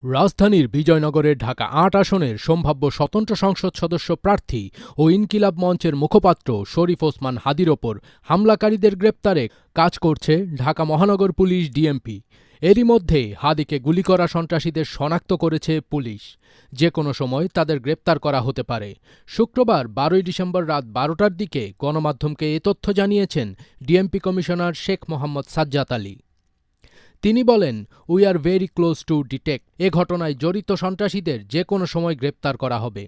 রাজধানীর বিজয়নগরের ঢাকা-৮ আসনের সম্ভাব্য স্বতন্ত্র সংসদ সদস্য প্রার্থী ও ইনকিলাব মঞ্চের মুখপাত্র শরীফ ওসমান হাদীর ওপর হামলাকারীদের গ্রেপ্তারে কাজ করছে ঢাকা মহানগর পুলিশ ডিএমপি। এরই মধ্যে হাদীকে গুলি করা সন্ত্রাসীদের শনাক্ত করেছে পুলিশ। যে কোনো সময় তাদের গ্রেপ্তার করা হতে পারে। শুক্রবার ১২ ডিসেম্বর রাত ১২টার দিকে গণমাধ্যমকে এ তথ্য জানিয়েছেন ডিএমপি কমিশনার শেখ মোহাম্মদ সাজ্জাদ আলী। তিনি বলেন, we are very close to detect. এ ঘটনায় জড়িত সন্ত্রাসীদের যে কোনো সময় গ্রেপ্তার করা হবে।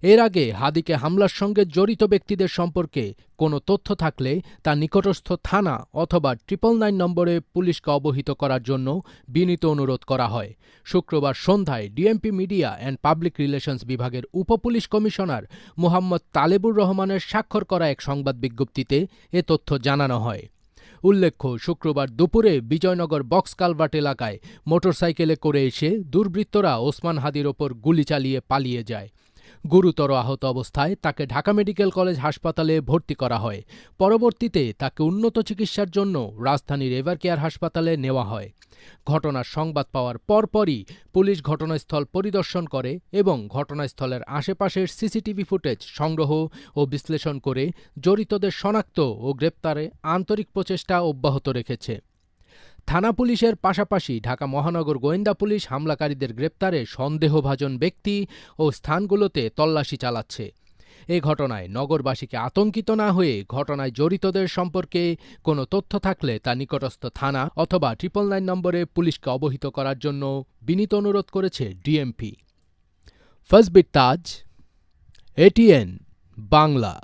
এর আগে হাদীকে হামলার সঙ্গে জড়িত ব্যক্তিদের সম্পর্কে কোনো তথ্য থাকলে তা নিকটস্থ থানা অথবা ৯৯৯ নম্বরে পুলিশকে অবহিত করার জন্য বিনীত অনুরোধ করা হয়। শুক্রবার সন্ধ্যায় DMP media and public relations বিভাগের উপপুলিশ কমিশনার মোহাম্মদ তালেবুর রহমানের স্বাক্ষর করা এক সংবাদ বিজ্ঞপ্তিতে এ তথ্য জানানো হয়। উল্লেখ্য, শুক্রবার দুপুরে বিজয়নগর বক্স কালভার্ট এলাকায় মোটরসাইকেলে করে এসে দুর্বৃত্তরা ওসমান হাদীর ওপর গুলি চালিয়ে পালিয়ে যায়। গুরুতর আহত অবস্থায় তাকে ঢাকা মেডিকেল কলেজ হাসপাতালে ভর্তি করা হয়। পরবর্তীতে তাকে উন্নত চিকিৎসার জন্য রাজধানীর এভারকেয়ার হাসপাতালে নেওয়া হয়। ঘটনার সংবাদ পাওয়ার পরপরই পুলিশ ঘটনাস্থল পরিদর্শন করে এবং ঘটনাস্থলের আশেপাশের সিসিটিভি ফুটেজ সংগ্রহ ও বিশ্লেষণ করে জড়িতদের শনাক্ত ও গ্রেপ্তারে আন্তরিক প্রচেষ্টা অব্যাহত রেখেছে। থানা পুলিশের পাশাপাশি ঢাকা মহানগর গোয়েন্দা পুলিশ হামলাকারীদের গ্রেপ্তারে সন্দেহভাজন ব্যক্তি ও স্থানগুলোতে তল্লাশি চালাচ্ছে। এ ঘটনায় নগরবাসীকে আতঙ্কিত না হয়ে ঘটনায় জড়িতদের সম্পর্কে কোনো তথ্য থাকলে তা নিকটস্থ থানা অথবা ৯৯৯ নম্বরে পুলিশকে অবহিত করার জন্য বিনীত অনুরোধ করেছে ডিএমপি। ফজবির তাজ, এটিএন বাংলা।